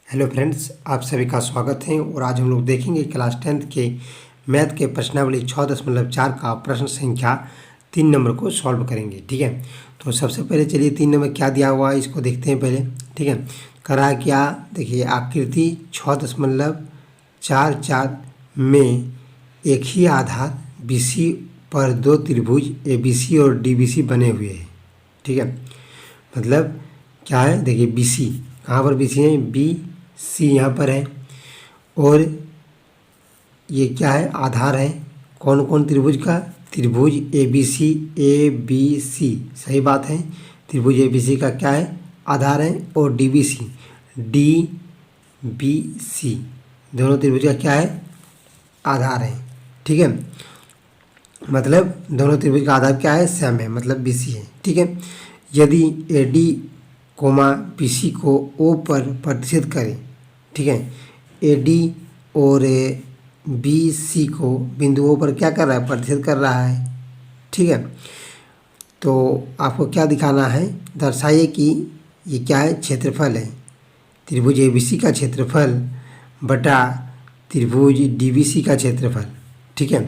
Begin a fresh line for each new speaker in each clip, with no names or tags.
Hello friends, आप सभी का स्वागत है। और आज हम लोग देखेंगे क्लास 10th के मैथ के प्रश्नावली 6.4 का प्रश्न संख्या 3 नंबर को सॉल्व करेंगे। ठीक है, तो सबसे पहले चलिए 3 नंबर क्या दिया हुआ है इसको देखते हैं पहले। ठीक है, करा क्या, देखिए आकृति 6.44 में एक ही आधार BC पर दो त्रिभुज ABC और DBC बने हुए हैं। ठीक है, मतलब क्या है, देखिए BC कहाँ पर BC है, BC यहाँ पर है। और ये क्या है, आधार है कौन कौन त्रिभुज का, त्रिभुज ABC सही बात है। त्रिभुज ABC का क्या है, आधार है। और DBC दोनों त्रिभुज का क्या है, आधार है। ठीक है, मतलब दोनों त्रिभुज का आधार क्या है, सेम है, मतलब BC है। ठीक है, यदि AD BC को O पर प्रतिष्ठित करें, ठीक है, AD और BC को बिंदु O पर क्या कर रहा है, प्रतिष्ठित कर रहा है। ठीक है, तो आपको क्या दिखाना है, दर्शाइए कि ये क्या है, क्षेत्रफल है। त्रिभुज ABC का क्षेत्रफल बटा त्रिभुज DBC का क्षेत्रफल, ठीक है,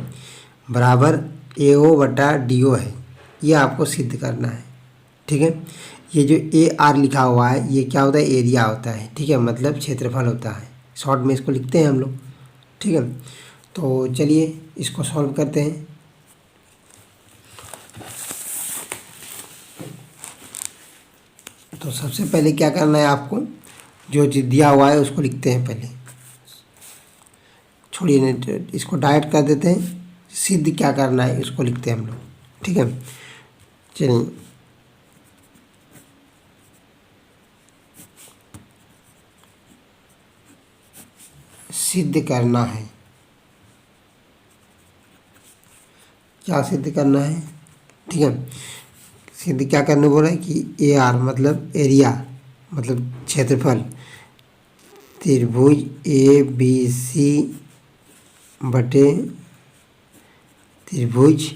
बराबर AO बटा DO है। ये आपको सिद्ध करना है। ठीक है, ये जो AR लिखा हुआ है ये क्या होता है, एरिया होता है। ठीक है, मतलब क्षेत्रफल होता है। शॉर्ट में इसको लिखते हैं हम लोग। ठीक है, तो चलिए इसको सॉल्व करते हैं। तो सबसे पहले क्या करना है आपको, जो चीज़ दिया हुआ है उसको लिखते हैं पहले। छोड़िए नहीं, इसको डायरेक्ट कर देते हैं। सिद्ध क्या करना है उसको लिखते हैं हम लोग। ठीक है, चलिए सिद्ध करना है। क्या सिद्ध करना है, ठीक है, सिद्ध क्या करने बोल रहा है कि AR मतलब एरिया, मतलब क्षेत्रफल, त्रिभुज ABC बटे त्रिभुज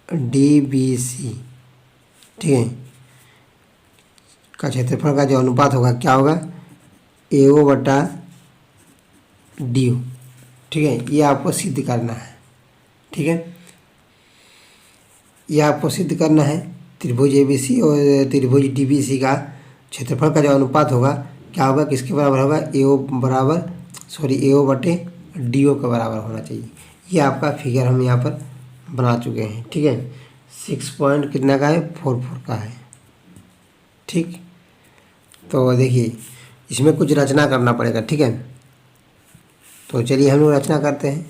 DBC, ठीक है, का क्षेत्रफल का जो अनुपात होगा क्या होगा, AO बटा DO। ठीक है, ये आपको सिद्ध करना है। ठीक है, ये आपको सिद्ध करना है। त्रिभुज ABC और त्रिभुज DBC का क्षेत्रफल का जो अनुपात होगा क्या होगा, किसके बराबर होगा, AO बटे DO के बराबर होना चाहिए। ये आपका फिगर हम यहाँ पर बना चुके हैं। ठीक है, 6 पॉइंट कितना का है, 44 का है। ठीक, तो देखिए इसमें कुछ रचना करना पड़ेगा। ठीक है, तो चलिए हम लोग रचना करते हैं।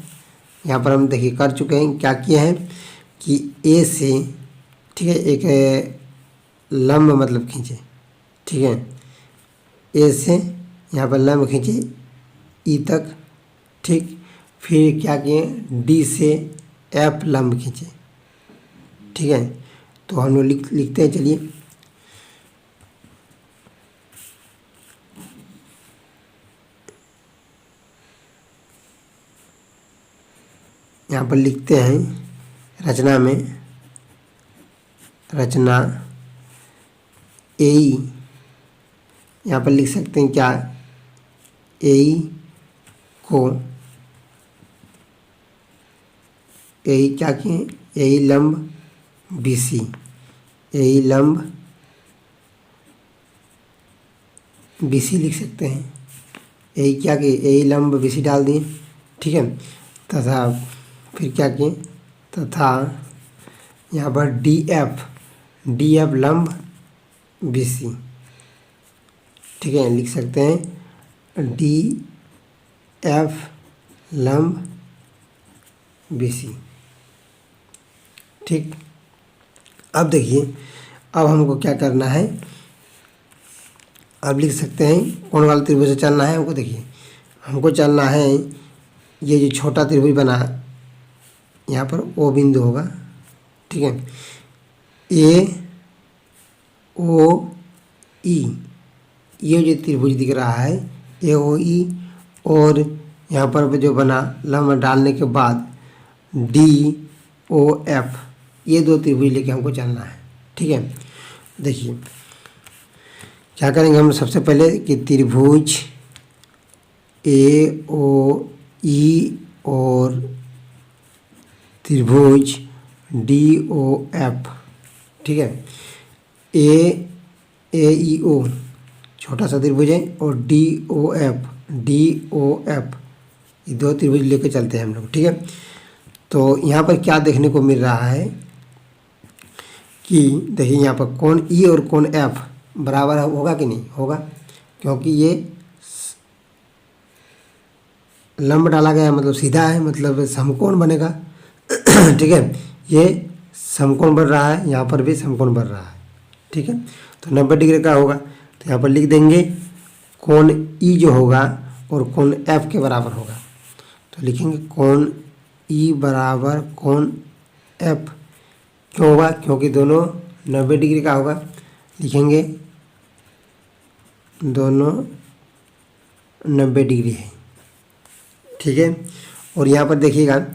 यहाँ पर हम देखिए कर चुके हैं, क्या किए हैं कि A से, ठीक है, एक लंब मतलब खींचे। ठीक है, A से यहाँ पर लंब खींचे E तक। ठीक, फिर क्या किए, D से F लंब खींचे। ठीक है, तो हम लोग लिखते हैं, चलिए यहाँ पर लिखते हैं रचना में, रचना AE यहाँ पर लिख सकते हैं क्या, AE को AE क्या किए, AE लंब BC, AE लंब BC लिख सकते हैं। AE क्या किए, AE लंब BC डाल दिए। ठीक है, तथा फिर क्या किए, तथा यहाँ पर DF लंब BC, ठीक है, लिख सकते हैं DF लंब BC। ठीक, अब देखिए, अब हमको क्या करना है, अब लिख सकते हैं कौन वाला त्रिभुज से चलना है हमको। देखिए हमको चलना है, ये जो छोटा त्रिभुज बना यहाँ पर O बिंदु होगा। ठीक है, AOE ये जो त्रिभुज दिख रहा है AOE, और यहाँ पर जो बना लंब डालने के बाद DOF, ये दो त्रिभुज लेके हमको चलना है। ठीक है, देखिए क्या करेंगे हम, सबसे पहले कि त्रिभुज ए ओ ई और त्रिभुज डी ओ एफ, ठीक है। ए ई ओ छोटा सा त्रिभुज है और डी ओ एफ ये दो त्रिभुज लेके चलते हैं हम लोग, ठीक है। तो यहाँ पर क्या देखने को मिल रहा है कि देखिए यहाँ पर कोण ई और कोण एफ बराबर होगा कि नहीं होगा, क्योंकि ये लंब डाला गया है, मतलब सीधा है, मतलब समकोण बनेगा ठीक है। ये समकोण बन रहा है, यहाँ पर भी समकोण बन रहा है, ठीक है। तो 90 डिग्री का होगा, तो यहाँ पर लिख देंगे कोण ई जो होगा और कोण एफ के बराबर होगा। तो लिखेंगे कोण ई बराबर कोण एफ, क्यों होगा, क्योंकि दोनों 90 डिग्री का होगा। लिखेंगे दोनों 90 डिग्री है, ठीक है। और यहाँ पर देखिएगा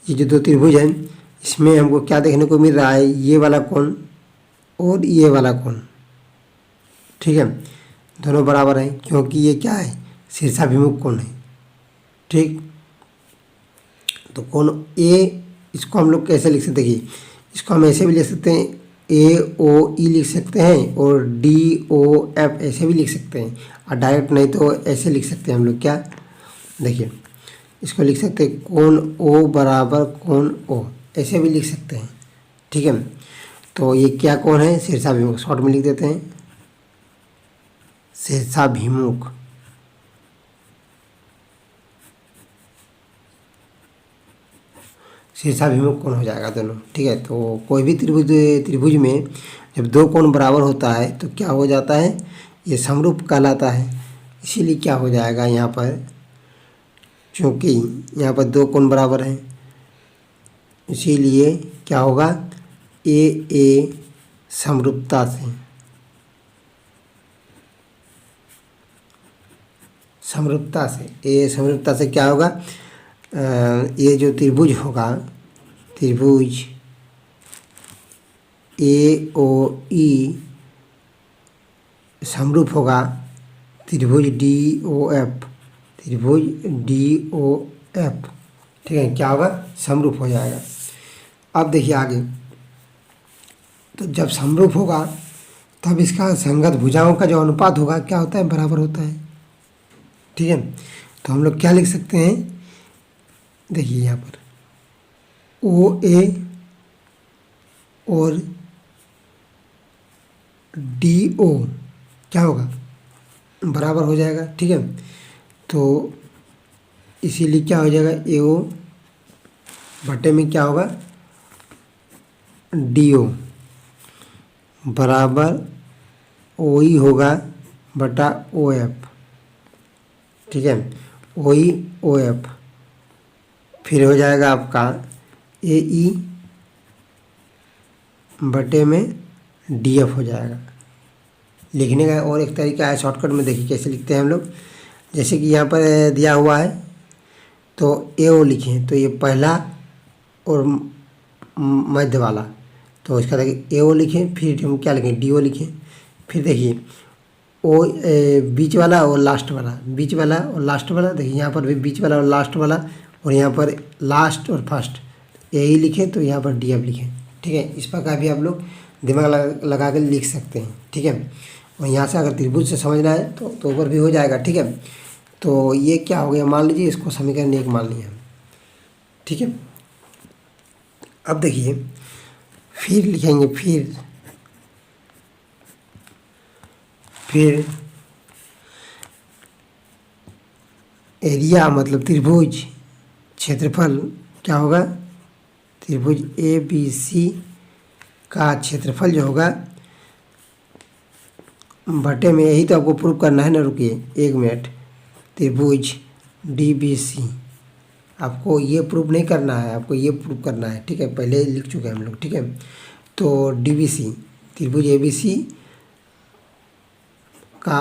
ये जो दो त्रिभुज हैं इसमें हमको क्या देखने को मिल रहा है, ये वाला कोण और ये वाला कोण, ठीक है, दोनों बराबर हैं, क्योंकि ये क्या है, शीर्षाभिमुख कोण है, ठीक। तो कोण ए, इसको हम लोग कैसे लिख सकते हैं, देखिए इसको हम ऐसे भी लिख सकते हैं, ए ओ ई लिख सकते हैं और डी ओ एफ ऐसे भी लिख सकते हैं, और डायरेक्ट नहीं तो ऐसे लिख सकते हैं हम लोग, क्या, देखिए इसको लिख सकते हैं कोण ओ बराबर कोण ओ, ऐसे भी लिख सकते हैं, ठीक है। तो ये क्या कोण है, शीर्षाभिमुख, शॉर्ट में लिख देते हैं शीर्षाभिमुख, शीर्षाभिमुख कोण हो जाएगा दोनों, ठीक है। तो कोई भी त्रिभुज में जब दो कोण बराबर होता है तो क्या हो जाता है, ये समरूप कहलाता है। इसीलिए क्या हो जाएगा यहाँ पर, क्योंकि यहाँ पर दो कोण बराबर हैं, इसीलिए क्या होगा, ए समरूपता से, ए समरूपता से क्या होगा, ये जो त्रिभुज होगा, त्रिभुज ए ओ ई समरूप होगा त्रिभुज डी ओ एफ, त्रिभुज डी ओ एफ, ठीक है, क्या होगा, समरूप हो जाएगा। अब देखिए आगे, तो जब समरूप होगा तब इसका संगत भुजाओं का जो अनुपात होगा क्या होता है, बराबर होता है, ठीक है। तो हम लोग क्या लिख सकते हैं, देखिए यहाँ पर ओ ए और डी ओ क्या होगा, बराबर हो जाएगा, ठीक है। तो इसीलिए क्या हो जाएगा, ए ओ बटे में क्या होगा, डी ओ बराबर ओ ई होगा बटा ओ एफ, ठीक है, ओ ई ओ एफ, फिर हो जाएगा आपका ए ई बटे में डी एफ हो जाएगा। लिखने का और एक तरीका है शॉर्टकट में, देखिए कैसे लिखते हैं हम लोग, जैसे कि यहाँ पर दिया हुआ है तो ए ओ लिखें, तो ये पहला और मध्य वाला, तो इसका देखिए ए ओ लिखें, फिर हम क्या लिखें, डी ओ लिखें, फिर देखिए ओ बीच वाला और लास्ट वाला, बीच वाला और लास्ट वाला, देखिए यहाँ पर भी बीच वाला और लास्ट वाला, और यहाँ पर लास्ट और फर्स्ट ए ही लिखें, तो यहाँ पर डी एफ लिखें, ठीक है। इस प्रकार भी आप लोग दिमाग लगा कर लिख सकते हैं, ठीक है। और यहाँ से अगर त्रिभुज से समझना है तो ऊपर भी हो जाएगा, ठीक है। तो ये क्या हो गया, मान लीजिए इसको समीकरण 1 मान लिया, ठीक है। अब देखिए फिर लिखेंगे, फिर एरिया मतलब त्रिभुज क्षेत्रफल क्या होगा, त्रिभुज ए बी सी का क्षेत्रफल जो होगा बटे में, यही तो आपको प्रूव करना है ना, रुकिए 1 मिनट, त्रिभुज डी बी सी, आपको ये प्रूव नहीं करना है, आपको ये प्रूव करना है, ठीक है, पहले लिख चुके हैं हम लोग, ठीक है। तो डी बी सी त्रिभुज ए बी सी का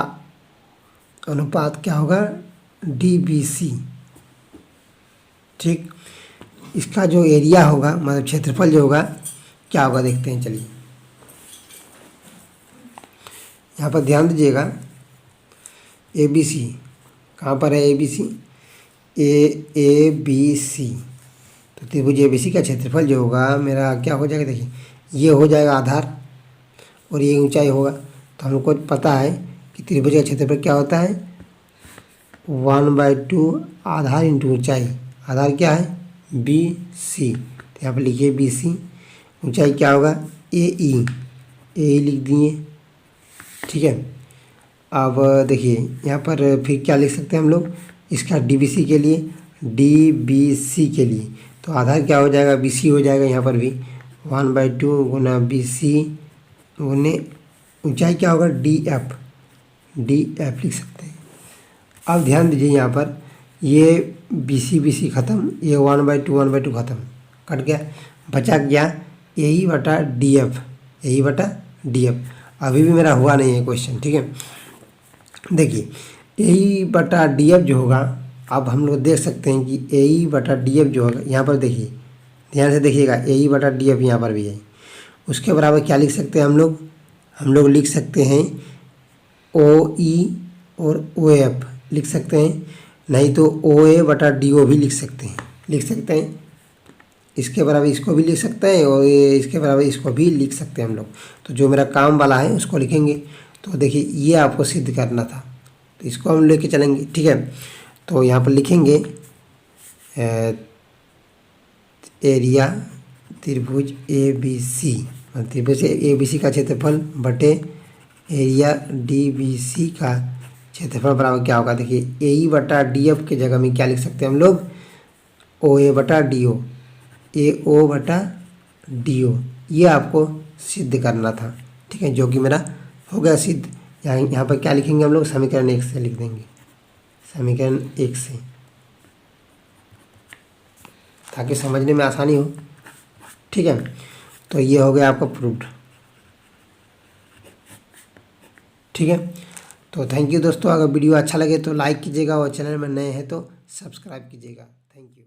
अनुपात क्या होगा, डी बी सी, ठीक। इसका जो एरिया होगा मतलब क्षेत्रफल जो होगा क्या होगा, देखते हैं, चलिए यहाँ पर ध्यान दीजिएगा, ए बी सी कहाँ पर है A B C, A B C. तो त्रिभुज ए बी सी का क्षेत्रफल जो होगा मेरा क्या हो जाएगा, देखिए ये हो जाएगा आधार और ये ऊंचाई होगा। तो हमको पता है कि त्रिभुज का क्षेत्रफल क्या होता है, 1/2 आधार इंटू ऊंचाई। आधार क्या है बी सी, तो यहाँ पर लिखिए बी सी। ऊंचाई क्या होगा ए ई लिख दिए, ठीक है। अब देखिए यहाँ पर फिर क्या लिख सकते हैं हम लोग, इसका डी बी सी के लिए, डी बी सी के लिए तो आधार क्या हो जाएगा बी सी हो जाएगा। यहाँ पर भी 1/2 गुना बी सी गुने ऊंचाई क्या होगा डी एफ लिख सकते हैं। अब ध्यान दीजिए यहाँ पर ये बी सी ख़त्म, ये 1/2 ख़त्म, कट गया, बचा क्या ए ई बटा डी एफ। अभी भी मेरा हुआ नहीं है क्वेश्चन, ठीक है। देखिए ए ई बटा डी एफ जो होगा, अब हम लोग देख सकते हैं कि ए ई बटा डी एफ जो होगा, यहाँ पर देखिए ध्यान से देखिएगा, ए ई बटा डी एफ यहाँ पर भी है। उसके बराबर क्या लिख सकते हैं हम लोग लिख सकते हैं ओ ई और ओ एफ लिख सकते हैं, नहीं तो ओ ए बटा डी ओ भी लिख सकते हैं। इसके बराबर इसको भी लिख सकते हैं और इसके बराबर इसको भी लिख सकते हैं हम लोग। तो जो मेरा काम वाला है उसको लिखेंगे। तो देखिए ये आपको सिद्ध करना था, तो इसको हम लेके चलेंगे, ठीक है। तो यहाँ पर लिखेंगे एरिया त्रिभुज ए बी सी, त्रिभुज ए बी सी का क्षेत्रफल बटे एरिया डी बी सी का क्षेत्रफल बराबर क्या होगा, देखिए ए ई बटा डी एफ के जगह में क्या लिख सकते हैं हम लोग, ओ ए बटा डी ओ, ए ओ बटा डी ओ। ये आपको सिद्ध करना था, ठीक है, जो कि मेरा हो गया सिद्ध। यहाँ पर क्या लिखेंगे हम लोग, समीकरण 1 से लिख देंगे, समीकरण 1 से, ताकि समझने में आसानी हो, ठीक है। तो ये हो गया आपका प्रूव्ड, ठीक है। तो थैंक यू दोस्तों, अगर वीडियो अच्छा लगे तो लाइक कीजिएगा और चैनल में नए हैं तो सब्सक्राइब कीजिएगा। Thank you.